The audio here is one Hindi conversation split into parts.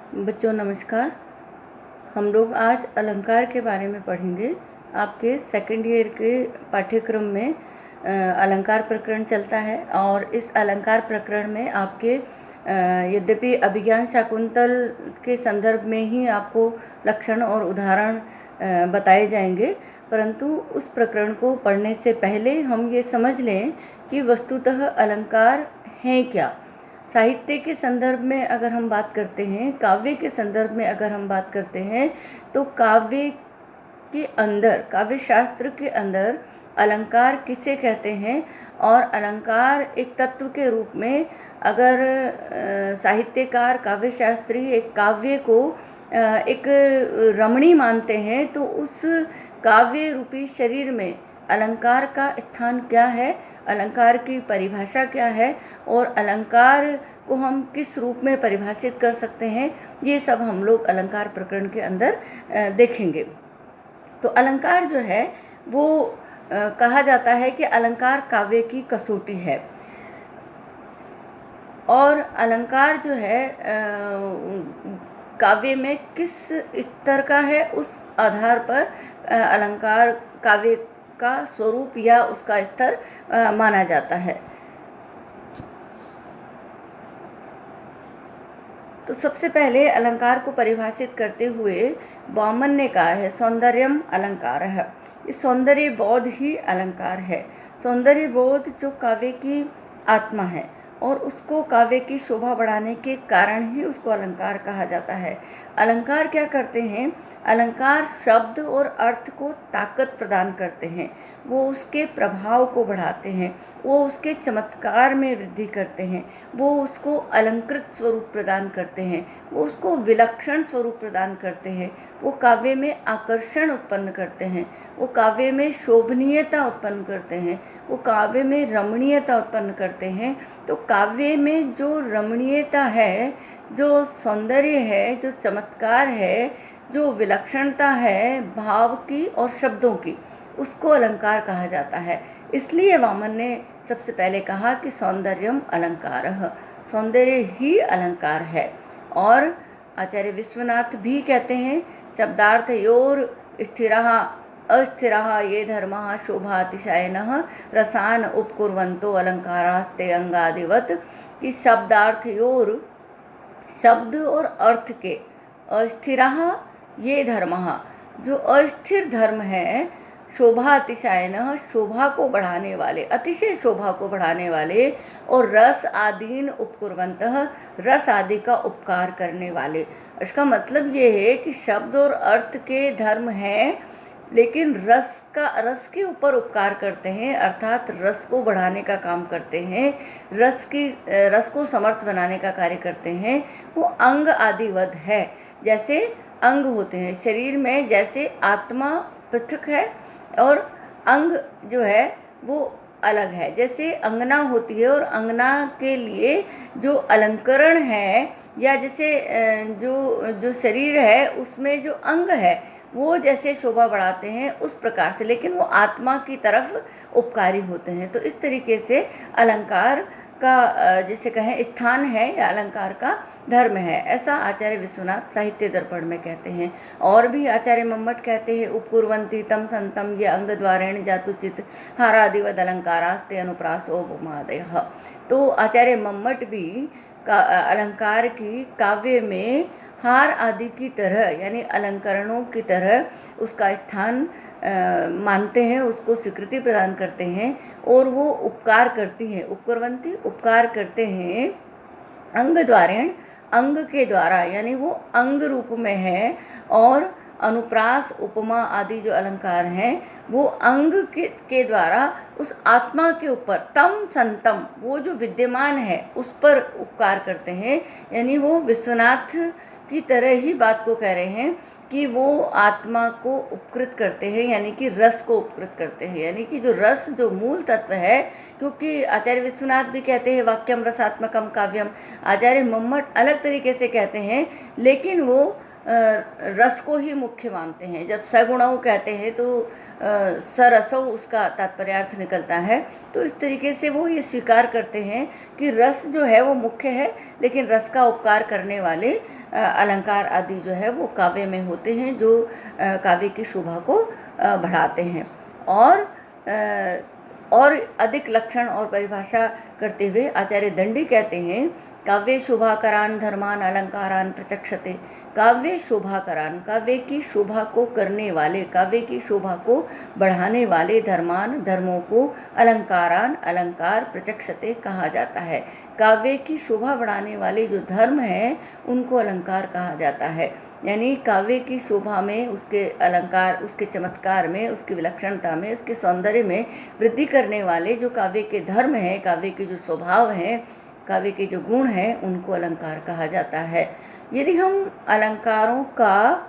बच्चों नमस्कार। हम लोग आज अलंकार के बारे में पढ़ेंगे। आपके सेकंड ईयर के पाठ्यक्रम में अलंकार प्रकरण चलता है और इस अलंकार प्रकरण में आपके यद्यपि अभिज्ञान शाकुंतल के संदर्भ में ही आपको लक्षण और उदाहरण बताए जाएंगे, परंतु उस प्रकरण को पढ़ने से पहले हम ये समझ लें कि वस्तुतः अलंकार हैं क्या। साहित्य के संदर्भ में अगर हम बात करते हैं, काव्य के संदर्भ में अगर हम बात करते हैं, तो काव्य के अंदर, काव्य शास्त्र के अंदर अलंकार किसे कहते हैं और अलंकार एक तत्व के रूप में अगर साहित्यकार, काव्य शास्त्री एक काव्य को एक रमणी मानते हैं, तो उस काव्य रूपी शरीर में अलंकार का स्थान क्या है, अलंकार की परिभाषा क्या है और अलंकार को हम किस रूप में परिभाषित कर सकते हैं, ये सब हम लोग अलंकार प्रकरण के अंदर देखेंगे। तो अलंकार जो है वो कहा जाता है कि अलंकार काव्य की कसौटी है और अलंकार जो है काव्य में किस स्तर का है, उस आधार पर अलंकार काव्य का स्वरूप या उसका स्तर माना जाता है। तो सबसे पहले अलंकार को परिभाषित करते हुए वामन ने कहा है सौंदर्यम अलंकार है। ये सौंदर्य बोध ही अलंकार है। सौंदर्य बोध जो काव्य की आत्मा है और उसको काव्य की शोभा बढ़ाने के कारण ही उसको अलंकार कहा जाता है। अलंकार क्या करते हैं? अलंकार शब्द और अर्थ को ताकत प्रदान करते हैं, वो उसके प्रभाव को बढ़ाते हैं, वो उसके चमत्कार में वृद्धि करते हैं, वो उसको अलंकृत स्वरूप प्रदान करते हैं, वो उसको विलक्षण स्वरूप प्रदान करते हैं, वो काव्य में आकर्षण उत्पन्न करते हैं, वो काव्य में शोभनीयता उत्पन्न करते हैं, वो काव्य में रमणीयता उत्पन्न करते हैं। तो काव्य में जो रमणीयता है, जो सौंदर्य है, जो चमत्कार है, जो विलक्षणता है भाव की और शब्दों की, उसको अलंकार कहा जाता है। इसलिए वामन ने सबसे पहले कहा कि सौंदर्यम अलंकारः, सौंदर्य ही अलंकार है। और आचार्य विश्वनाथ भी कहते हैं शब्दार्थयोर स्थिरः अस्थिरः ये धर्मः शोभातिशयनः रसान् उपकुर्वन्तो अलंकारास्ते अंगादिवत्, कि शब्दार्थयोर, शब्द और अर्थ के, अस्थिरः ये धर्मः, जो अस्थिर धर्म है, शोभा अतिशयन, शोभा को बढ़ाने वाले, अतिशय शोभा को बढ़ाने वाले, और रस आदीन उपकुर्वन्तः, रस आदि का उपकार करने वाले। इसका मतलब ये है कि शब्द और अर्थ के धर्म हैं, लेकिन रस के ऊपर उपकार करते हैं, अर्थात रस को बढ़ाने का काम करते हैं, रस को समर्थ बनाने का कार्य करते हैं। वो अंग आदिवत है, जैसे अंग होते हैं शरीर में, जैसे आत्मा पृथक है और अंग जो है वो अलग है। जैसे अंगना होती है और अंगना के लिए जो अलंकरण है, या जैसे जो शरीर है उसमें जो अंग है वो जैसे शोभा बढ़ाते हैं उस प्रकार से, लेकिन वो आत्मा की तरफ उपकारी होते हैं। तो इस तरीके से अलंकार का जिसे कहें स्थान है या अलंकार का धर्म है, ऐसा आचार्य विश्वनाथ साहित्य दर्पण में कहते हैं। और भी आचार्य मम्मट कहते हैं उपकुर्वन्ति तम संतम ये अंग द्वारेण जातुचित हारादिवद अलंकारास्ते अनुप्रासो उपमादयः। तो आचार्य मम्मट भी अलंकार की काव्य में हार आदि की तरह, यानी अलंकरणों की तरह उसका स्थान मानते हैं, उसको स्वीकृति प्रदान करते हैं और वो उपकार करती हैं। उपकुर्वन्ति, उपकार करते हैं, अंग द्वारेण, अंग के द्वारा, यानी वो अंग रूप में है। और अनुप्रास, उपमा आदि जो अलंकार हैं वो अंग के द्वारा उस आत्मा के ऊपर, तम संतम, वो जो विद्यमान है उस पर उपकार करते हैं। यानी वो विश्वनाथ की तरह ही बात को कह रहे हैं कि वो आत्मा को उपकृत करते हैं, यानी कि रस को उपकृत करते हैं, यानी कि जो रस, जो मूल तत्व है। क्योंकि आचार्य विश्वनाथ भी कहते हैं वाक्यम रसात्मकम काव्यम, आचार्य मम्मट अलग तरीके से कहते हैं, लेकिन वो रस को ही मुख्य मानते हैं। जब सगुणौ कहते हैं तो सरसौ उसका तात्पर्यार्थ निकलता है। तो इस तरीके से वो ये स्वीकार करते हैं कि रस जो है वो मुख्य है, लेकिन रस का उपकार करने वाले अलंकार आदि जो है वो काव्य में होते हैं, जो काव्य की शोभा को बढ़ाते हैं। और अधिक लक्षण और परिभाषा करते हुए आचार्य दंडी कहते हैं, काव्य शोभाकरान धर्मान अलंकारान प्रचक्षते। काव्य शोभाकरान, काव्य की शोभा को करने वाले, काव्य की शोभा को बढ़ाने वाले धर्मान, धर्मों को अलंकारान, अलंकार प्रचक्षते कहा जाता है। काव्य की शोभा बढ़ाने वाले जो धर्म हैं उनको अलंकार कहा जाता है। यानी काव्य की शोभा में, उसके अलंकार, उसके चमत्कार में, उसकी विलक्षणता में, उसके सौंदर्य में वृद्धि करने वाले जो काव्य के धर्म हैं, काव्य के जो स्वभाव हैं, काव्य के जो गुण हैं, उनको अलंकार कहा जाता है। यदि हम अलंकारों का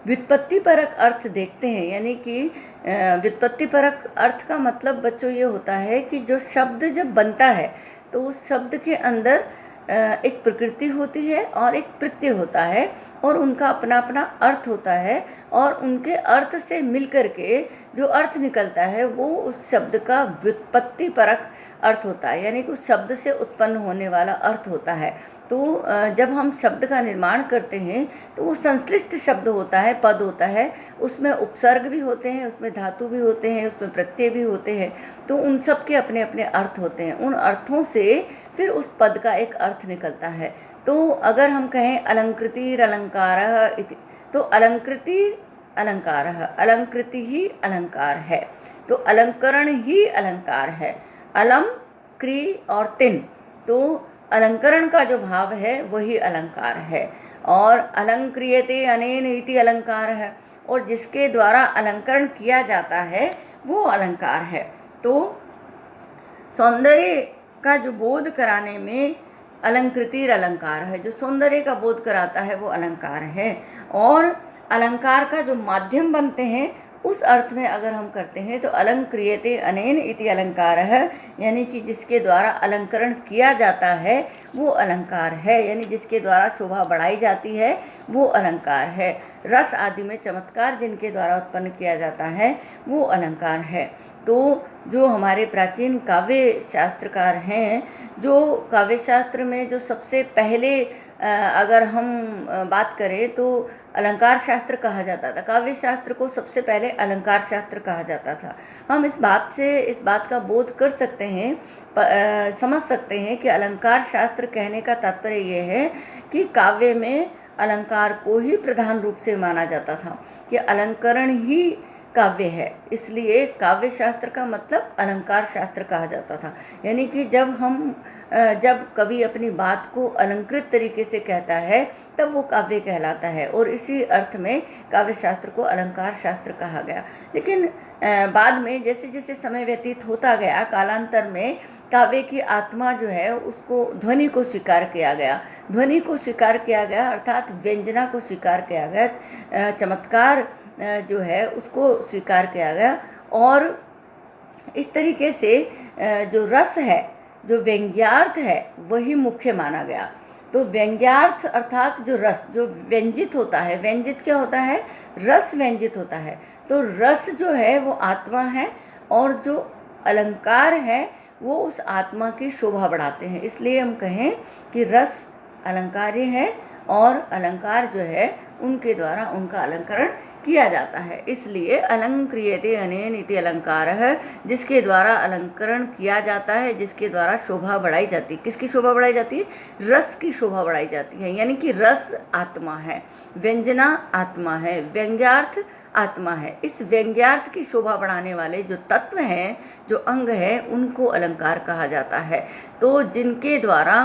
व्युत्पत्तिपरक अर्थ देखते हैं, यानी कि व्युत्पत्तिपरक अर्थ का मतलब बच्चों ये होता है कि जो शब्द जब बनता है तो उस शब्द के अंदर एक प्रकृति होती है और एक प्रत्यय होता है, और उनका अपना अपना अर्थ होता है, और उनके अर्थ से मिलकर के जो अर्थ निकलता है वो उस शब्द का व्युत्पत्तिपरक अर्थ होता है, यानी कि उस शब्द से उत्पन्न होने वाला अर्थ होता है। तो जब हम शब्द का निर्माण करते हैं तो वो संश्लिष्ट शब्द होता है, पद होता है, उसमें उपसर्ग भी होते हैं, उसमें धातु भी होते हैं, उसमें प्रत्यय भी होते हैं। तो उन सब के अपने अपने अर्थ होते हैं। उन अर्थों से फिर उस पद का एक अर्थ निकलता है। तो अगर हम कहें अलंकृतिर अलंकारः इति, तो अलंकृतिर अलंकारः, अलंकृति ही अलंकार है, तो अलंकरण ही अलंकार है। अलम, क्री और तिन, तो अलंकरण का जो भाव है वही अलंकार है। और अलंक्रियते अनेन इति अलंकार है, और जिसके द्वारा अलंकरण किया जाता है वो अलंकार है। तो सौंदर्य का जो बोध कराने में अलंकृतिर अलंकार है, जो सौंदर्य का बोध कराता है वो अलंकार है। और अलंकार का जो माध्यम बनते हैं उस अर्थ में अगर हम करते हैं तो अलंक्रियते अनेन इति अलंकार है, यानी कि जिसके द्वारा अलंकरण किया जाता है वो अलंकार है, यानी जिसके द्वारा शोभा बढ़ाई जाती है वो अलंकार है। रस आदि में चमत्कार जिनके द्वारा उत्पन्न किया जाता है वो अलंकार है। तो जो हमारे प्राचीन काव्य शास्त्रकार हैं, जो काव्य शास्त्र में जो सबसे पहले अगर हम बात करें तो अलंकार शास्त्र कहा जाता था। काव्य शास्त्र को सबसे पहले अलंकार शास्त्र कहा जाता था। हम इस बात का बोध कर सकते हैं, समझ सकते हैं कि अलंकार शास्त्र कहने का तात्पर्य ये है कि काव्य में अलंकार को ही प्रधान रूप से माना जाता था, कि अलंकरण ही काव्य है, इसलिए काव्य शास्त्र का मतलब अलंकार शास्त्र कहा जाता था। यानी कि जब कवि अपनी बात को अलंकृत तरीके से कहता है तब वो काव्य कहलाता है, और इसी अर्थ में काव्य शास्त्र को अलंकार शास्त्र कहा गया। लेकिन बाद में जैसे जैसे समय व्यतीत होता गया, कालांतर में काव्य की आत्मा जो है उसको ध्वनि को स्वीकार किया गया, ध्वनि को स्वीकार किया गया, अर्थात व्यंजना को स्वीकार किया गया, चमत्कार जो है उसको स्वीकार किया गया। और इस तरीके से जो रस है, जो व्यंग्यार्थ है, वही मुख्य माना गया। तो व्यंग्यार्थ अर्थात जो रस, जो व्यंजित होता है, व्यंजित क्या होता है, रस व्यंजित होता है। तो रस जो है वो आत्मा है, और जो अलंकार है वो उस आत्मा की शोभा बढ़ाते हैं। इसलिए हम कहें कि रस अलंकार्य है, और अलंकार जो है उनके द्वारा उनका अलंकरण किया जाता है। इसलिए अलंक्रियते अनेन इति अलंकार है, जिसके द्वारा अलंकरण किया जाता है, जिसके द्वारा शोभा बढ़ाई जाती है। किसकी शोभा बढ़ाई जाती है? रस की शोभा बढ़ाई जाती है। यानी कि रस आत्मा है, व्यंजना आत्मा है, व्यंग्यार्थ आत्मा है। इस व्यंग्यार्थ की शोभा बढ़ाने वाले जो तत्व हैं, जो अंग हैं, उनको अलंकार कहा जाता है। तो जिनके द्वारा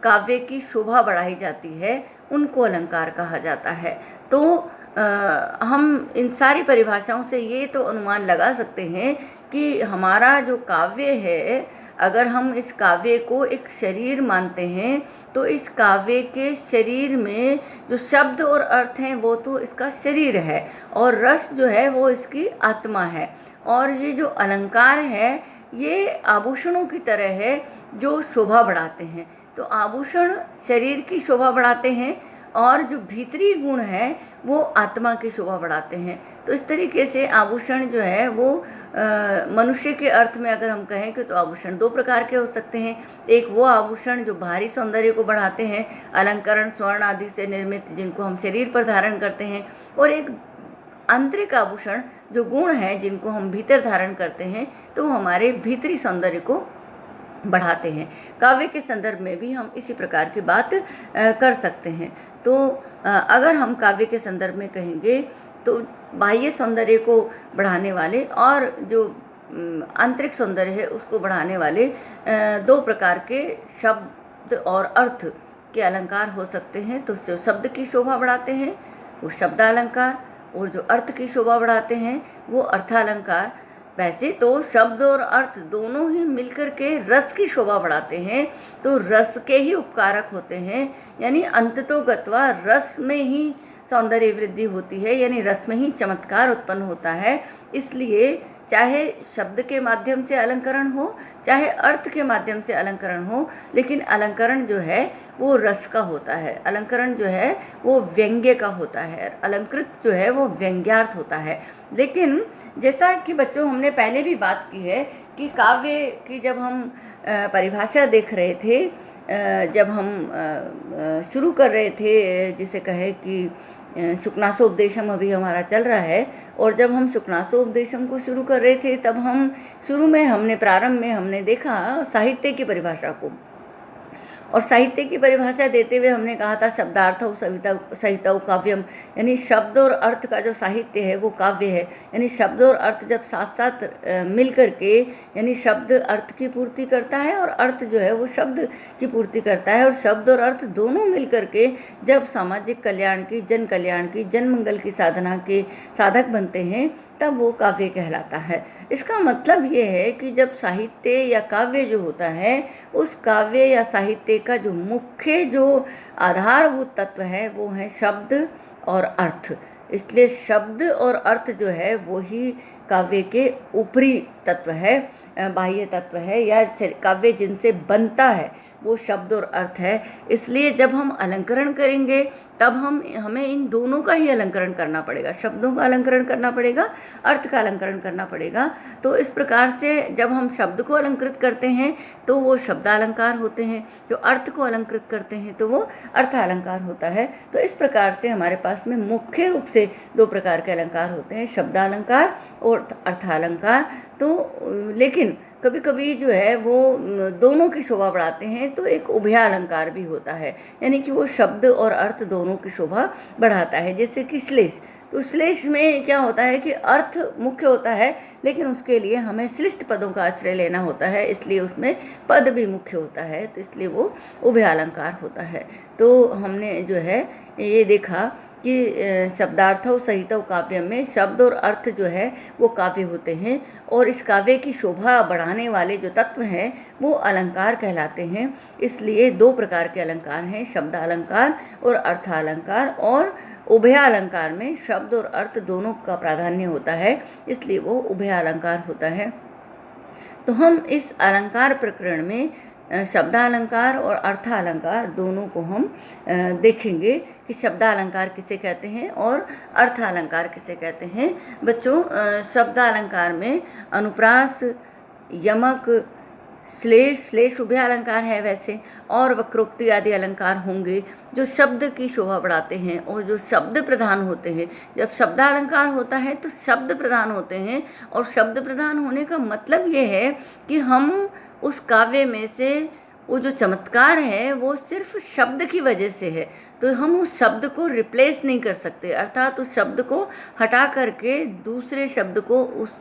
काव्य की शोभा बढ़ाई जाती है उनको अलंकार कहा जाता है। तो हम इन सारी परिभाषाओं से ये तो अनुमान लगा सकते हैं कि हमारा जो काव्य है, अगर हम इस काव्य को एक शरीर मानते हैं तो इस काव्य के शरीर में जो शब्द और अर्थ हैं वो तो इसका शरीर है, और रस जो है वो इसकी आत्मा है। और ये जो अलंकार है ये आभूषणों की तरह है जो शोभा बढ़ाते हैं। तो आभूषण शरीर की शोभा बढ़ाते हैं, और जो भीतरी गुण है वो आत्मा की शोभा बढ़ाते हैं। तो इस तरीके से आभूषण जो है वो मनुष्य के अर्थ में अगर हम कहें कि तो आभूषण दो प्रकार के हो सकते हैं। एक वो आभूषण जो बाहरी सौंदर्य को बढ़ाते हैं, अलंकरण स्वर्ण आदि से निर्मित, जिनको हम शरीर पर धारण करते हैं, और एक आंतरिक आभूषण जो गुण हैं जिनको हम भीतर धारण करते हैं, तो हमारे भीतरी सौंदर्य को बढ़ाते हैं। काव्य के संदर्भ में भी हम इसी प्रकार की बात कर सकते हैं। तो अगर हम काव्य के संदर्भ में कहेंगे तो बाह्य सौंदर्य को बढ़ाने वाले और जो आंतरिक सौंदर्य है उसको बढ़ाने वाले दो प्रकार के शब्द और अर्थ के अलंकार हो सकते हैं। तो जो शब्द की शोभा बढ़ाते हैं वो शब्दालंकार, और जो अर्थ की शोभा बढ़ाते हैं वो अर्थालंकार। वैसे तो शब्द और अर्थ दोनों ही मिलकर के रस की शोभा बढ़ाते हैं, तो रस के ही उपकारक होते हैं, यानी अंततोगत्वा रस में ही सौंदर्य वृद्धि होती है, यानी रस में ही चमत्कार उत्पन्न होता है। इसलिए चाहे शब्द के माध्यम से अलंकरण हो, चाहे अर्थ के माध्यम से अलंकरण हो, लेकिन अलंकरण जो है वो रस का होता है, अलंकरण जो है वो व्यंग्य का होता है, अलंकृत जो है वो व्यंग्यार्थ होता है। लेकिन जैसा कि बच्चों हमने पहले भी बात की है कि काव्य की जब हम परिभाषा देख रहे थे, जब हम शुरू कर रहे थे, जिसे कहे कि शुकनासोपदेशम अभी हमारा चल रहा है, और जब हम शुकनासोपदेशम को शुरू कर रहे थे तब हम शुरू में प्रारंभ में हमने देखा साहित्य की परिभाषा को, और साहित्य की परिभाषा देते हुए हमने कहा था शब्दार्थौ सहितौ काव्यम, यानी शब्द और अर्थ का जो साहित्य है वो काव्य है। यानी शब्द और अर्थ जब साथ साथ मिल करके, यानी शब्द अर्थ की पूर्ति करता है और अर्थ जो है वो शब्द की पूर्ति करता है, और शब्द और अर्थ दोनों मिल करके जब सामाजिक कल्याण की, जन कल्याण की, जन मंगल की साधना के साधक बनते हैं तब वो काव्य कहलाता है। इसका मतलब ये है कि जब साहित्य या काव्य जो होता है, उस काव्य या साहित्य का जो मुख्य जो आधारभूत तत्व है वो है शब्द और अर्थ। इसलिए शब्द और अर्थ जो है वो ही काव्य के ऊपरी तत्व है, बाह्य तत्व है, या काव्य जिनसे बनता है वो शब्द और अर्थ है। इसलिए जब हम अलंकरण करेंगे तब हमें इन दोनों का ही अलंकरण करना पड़ेगा, शब्दों का अलंकरण करना पड़ेगा, अर्थ का अलंकरण करना पड़ेगा। तो इस प्रकार से जब हम शब्द को अलंकृत करते हैं तो वो शब्दालंकार होते हैं, जो अर्थ को अलंकृत करते हैं तो वो अर्थालंकार होता है। तो इस प्रकार से हमारे पास में मुख्य रूप से दो प्रकार के अलंकार होते हैं, शब्दालंकार और अर्थालंकार। तो लेकिन कभी कभी जो है वो दोनों की शोभा बढ़ाते हैं, तो एक उभयालंकार भी होता है, यानी कि वो शब्द और अर्थ दोनों की शोभा बढ़ाता है। जैसे कि श्लेष, तो श्लेष में क्या होता है कि अर्थ मुख्य होता है, लेकिन उसके लिए हमें श्लिष्ट पदों का आश्रय लेना होता है, इसलिए उसमें पद भी मुख्य होता है, तो इसलिए वो उभयालंकार होता है। तो हमने जो है ये देखा कि शब्दार्थौ सहितौ काव्य में शब्द और अर्थ जो है वो काव्य होते हैं, और इस काव्य की शोभा बढ़ाने वाले जो तत्व हैं वो अलंकार कहलाते हैं। इसलिए दो प्रकार के अलंकार हैं, शब्दालंकार और अर्थालंकार, और उभयालंकार में शब्द और अर्थ दोनों का प्राधान्य होता है, इसलिए वो उभयालंकार होता है। तो हम इस अलंकार प्रकरण में शब्दालंकार और अर्थालंकार दोनों को हम देखेंगे कि शब्दालंकार किसे कहते हैं और अर्थालंकार किसे कहते हैं। बच्चों, शब्दालंकार में अनुप्रास, यमक, श्लेष उभयालंकार है वैसे, और वक्रोक्ति आदि अलंकार होंगे जो शब्द की शोभा बढ़ाते हैं और जो शब्द प्रधान होते हैं। जब शब्दालंकार होता है तो शब्द प्रधान होते हैं, और शब्द प्रधान होने का मतलब ये है कि हम उस काव्य में से वो जो चमत्कार है वो सिर्फ शब्द की वजह से है, तो हम उस शब्द को रिप्लेस नहीं कर सकते, अर्थात उस शब्द को हटा करके दूसरे शब्द को उस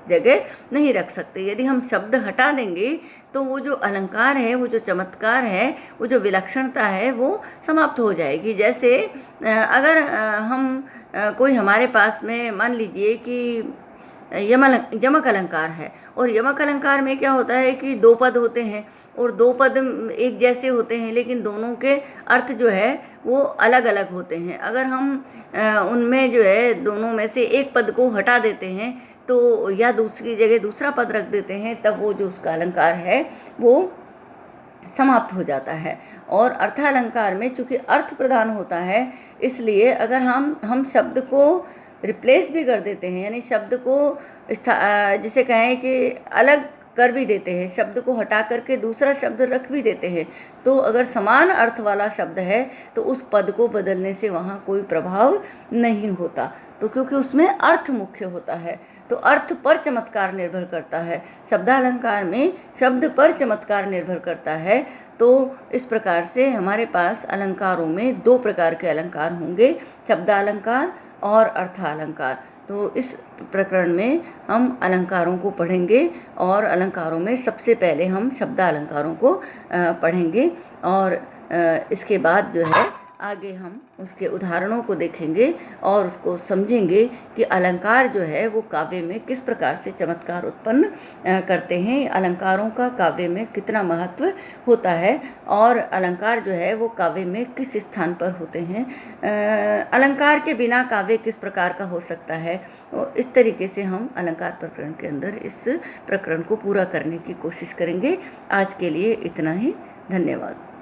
जगह नहीं रख सकते। यदि हम शब्द हटा देंगे तो वो जो अलंकार है, वो जो चमत्कार है, वो जो विलक्षणता है वो समाप्त हो जाएगी। जैसे अगर हम कोई हमारे पास में मान लीजिए कि यमक अलंकार है, और यमक अलंकार में क्या होता है कि दो पद होते हैं और दो पद एक जैसे होते हैं, लेकिन दोनों के अर्थ जो है वो अलग अलग होते हैं। अगर हम उनमें जो है दोनों में से एक पद को हटा देते हैं तो या दूसरी जगह दूसरा पद रख देते हैं, तब वो जो उसका अलंकार है वो समाप्त हो जाता है। और अर्थालंकार में चूँकि अर्थ प्रधान होता है, इसलिए अगर हम शब्द को रिप्लेस भी कर देते हैं, यानी शब्द को जिसे कहें कि अलग कर भी देते हैं, शब्द को हटा करके दूसरा शब्द रख भी देते हैं, तो अगर समान अर्थ वाला शब्द है तो उस पद को बदलने से वहाँ कोई प्रभाव नहीं होता। तो क्योंकि उसमें अर्थ मुख्य होता है, तो अर्थ पर चमत्कार निर्भर करता है। शब्दालंकार में शब्द पर चमत्कार निर्भर करता है। तो इस प्रकार से हमारे पास अलंकारों में दो प्रकार के अलंकार होंगे, शब्दालंकार और अर्थालंकार। तो इस प्रकरण में हम अलंकारों को पढ़ेंगे और अलंकारों में सबसे पहले हम शब्दालंकारों को पढ़ेंगे और इसके बाद जो है आगे हम उसके उदाहरणों को देखेंगे और उसको समझेंगे कि अलंकार जो है वो काव्य में किस प्रकार से चमत्कार उत्पन्न करते हैं, अलंकारों का काव्य में कितना महत्व होता है और अलंकार जो है वो काव्य में किस स्थान पर होते हैं, अलंकार के बिना काव्य किस प्रकार का हो सकता है। तो इस तरीके से हम अलंकार प्रकरण के अंदर इस प्रकरण को पूरा करने की कोशिश करेंगे। आज के लिए इतना ही। धन्यवाद।